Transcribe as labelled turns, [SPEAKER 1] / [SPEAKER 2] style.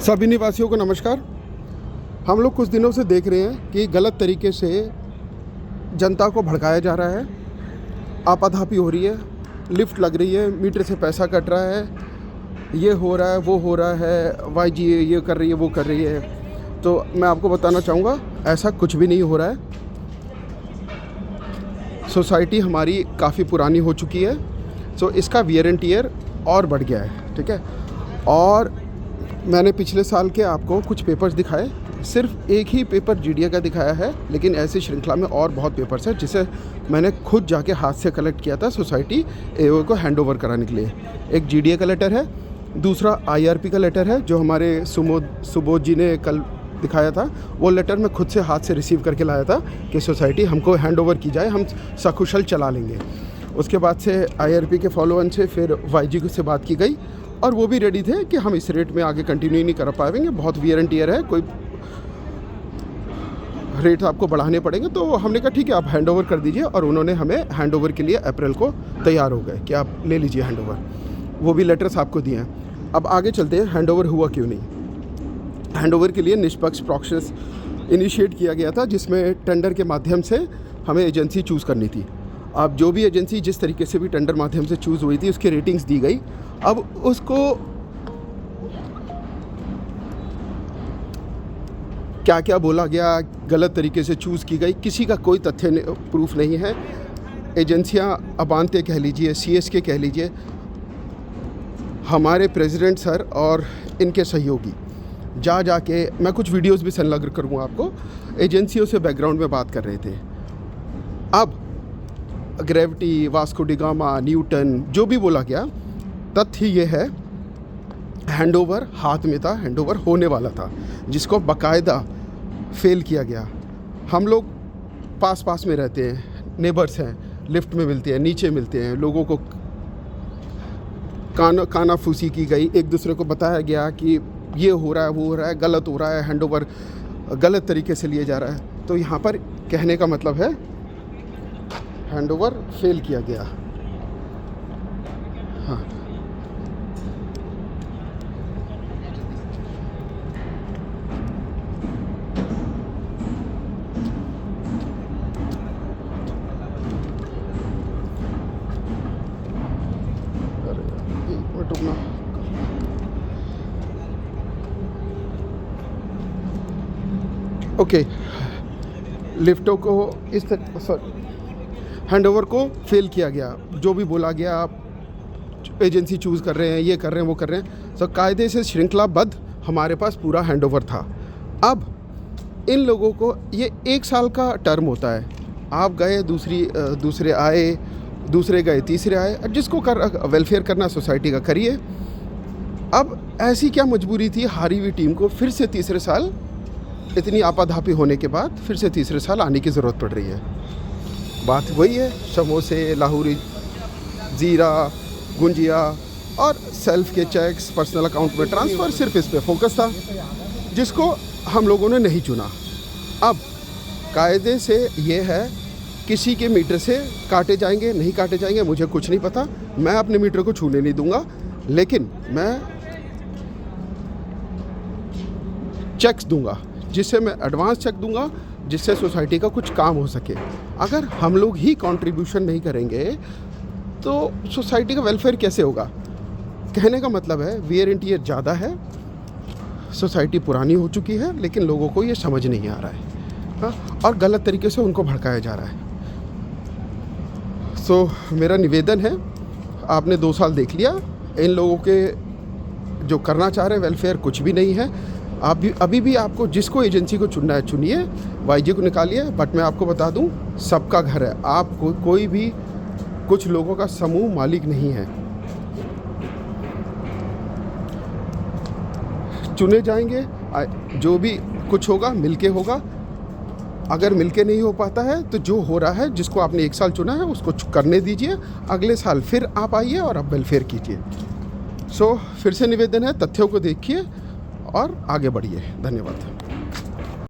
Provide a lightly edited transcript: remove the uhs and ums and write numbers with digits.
[SPEAKER 1] सभी निवासियों को नमस्कार। हम लोग कुछ दिनों से देख रहे हैं कि गलत तरीके से जनता को भड़काया जा रहा है, आपाधापी हो रही है, लिफ्ट लग रही है, मीटर से पैसा कट रहा है, ये हो रहा है, वो हो रहा है, वाईजी ये कर रही है, वो कर रही है। तो मैं आपको बताना चाहूँगा ऐसा कुछ भी नहीं हो रहा है। सोसाइटी हमारी काफ़ी पुरानी हो चुकी है, सो इसका वियर एंड टियर और बढ़ गया है, ठीक है। और मैंने पिछले साल के आपको कुछ पेपर्स दिखाए, सिर्फ एक ही पेपर जीडीए का दिखाया है, लेकिन ऐसी श्रृंखला में और बहुत पेपर्स हैं जिसे मैंने खुद जाके हाथ से कलेक्ट किया था सोसाइटी एओ को हैंडओवर कराने के लिए। एक जीडीए का लेटर है, दूसरा आईआरपी का लेटर है जो हमारे सुबोध जी ने कल दिखाया था। वो लेटर मैं खुद से हाथ से रिसीव करके लाया था कि सोसाइटी हमको हैंडओवर की जाए, हम सकुशल चला लेंगे। उसके बाद से आईआरपी के फॉलोअन से फिर वाईजी से बात की गई और वो भी रेडी थे कि हम इस रेट में आगे कंटिन्यू नहीं कर पाएंगे, बहुत वियर एंड टियर है, कोई रेट आपको बढ़ाने पड़ेंगे। तो हमने कहा ठीक है, आप हैंडओवर कर दीजिए, और उन्होंने हमें हैंडओवर के लिए अप्रैल को तैयार हो गए कि आप ले लीजिए हैंडओवर। वो भी लेटर्स आपको दिए हैं। अब आगे चलते हैं, हैंडओवर हुआ क्यों नहीं। हैंडओवर के लिए निष्पक्ष प्रोसेस इनिशिएट किया गया था, जिसमें टेंडर के माध्यम से हमें एजेंसी चूज़ करनी थी। अब जो भी एजेंसी जिस तरीके से भी टेंडर माध्यम से चूज़ हुई थी, उसकी रेटिंग्स दी गई। अब उसको क्या क्या बोला गया, गलत तरीके से चूज़ की गई, किसी का कोई तथ्य प्रूफ नहीं है। एजेंसियां अबांते कह लीजिए, सीएसके कह लीजिए, हमारे प्रेसिडेंट सर और इनके सहयोगी जाके मैं कुछ वीडियोस भी संलग्न करूँगा आपको, एजेंसियों से बैकग्राउंड में बात कर रहे थे। अब gravity, Vasco D gamma, Newton, जो भी बोला गया, तथ्य ये है हैंडओवर हाथ में था, हैंडओवर होने वाला था, जिसको बाकायदा फेल किया गया। हम लोग पास में रहते हैं, नेबर्स हैं, लिफ्ट में मिलते हैं, नीचे मिलते हैं, लोगों को कानाफूसी की गई, एक दूसरे को बताया गया कि ये हो रहा है, वो हो रहा है, गलत हो रहा है, हैंडओवर गलत तरीके से लिया जा रहा है। तो यहाँ पर कहने का मतलब है हैंडओवर फेल किया गया। हाँ, ओके, लिफ्टों को इस हैंडओवर को फेल किया गया। जो भी बोला गया, आप एजेंसी चूज़ कर रहे हैं, ये कर रहे हैं, वो कर रहे हैं, सब कायदे से श्रृंखलाबद्ध हमारे पास पूरा हैंडओवर था। अब इन लोगों को ये 1 साल का टर्म होता है, आप गए, दूसरे आए, दूसरे गए, तीसरे आए, जिसको वेलफेयर करना सोसाइटी का करिए। अब ऐसी क्या मजबूरी थी हारी हुई टीम को फिर से तीसरे साल, इतनी आपाधापी होने के बाद फिर से तीसरे साल आने की ज़रूरत पड़ रही है। बात वही है, समोसे, लाहौरी, ज़ीरा, गुंजिया और सेल्फ के चेक्स, पर्सनल अकाउंट में ट्रांसफ़र, सिर्फ इस पे फोकस था, जिसको हम लोगों ने नहीं चुना। अब कायदे से ये है, किसी के मीटर से काटे जाएंगे, नहीं काटे जाएंगे, मुझे कुछ नहीं पता, मैं अपने मीटर को छूने नहीं दूंगा, लेकिन मैं चेक्स दूंगा, जिससे मैं एडवांस चेक दूंगा, जिससे सोसाइटी का कुछ काम हो सके। अगर हम लोग ही कंट्रीब्यूशन नहीं करेंगे तो सोसाइटी का वेलफेयर कैसे होगा। कहने का मतलब है वियर एंड टियर ज़्यादा है, सोसाइटी पुरानी हो चुकी है, लेकिन लोगों को ये समझ नहीं आ रहा है। हाँ, और गलत तरीके से उनको भड़काया जा रहा है। सो मेरा निवेदन है, आपने 2 साल देख लिया, इन लोगों के जो करना चाह रहे हैं वेलफेयर कुछ भी नहीं है। आप भी अभी भी आपको जिसको एजेंसी को चुनना है चुनिए, वाईजी को निकालिए, बट मैं आपको बता दूं, सबका घर है। आप कोई भी कुछ लोगों का समूह मालिक नहीं है। चुने जाएंगे, जो भी कुछ होगा मिलके होगा। अगर मिलके नहीं हो पाता है तो जो हो रहा है, जिसको आपने 1 साल चुना है उसको करने दीजिए, अगले साल फिर आप आइए और आप वेलफेयर कीजिए। सो फिर से निवेदन है, तथ्यों को देखिए और आगे बढ़िए। धन्यवाद।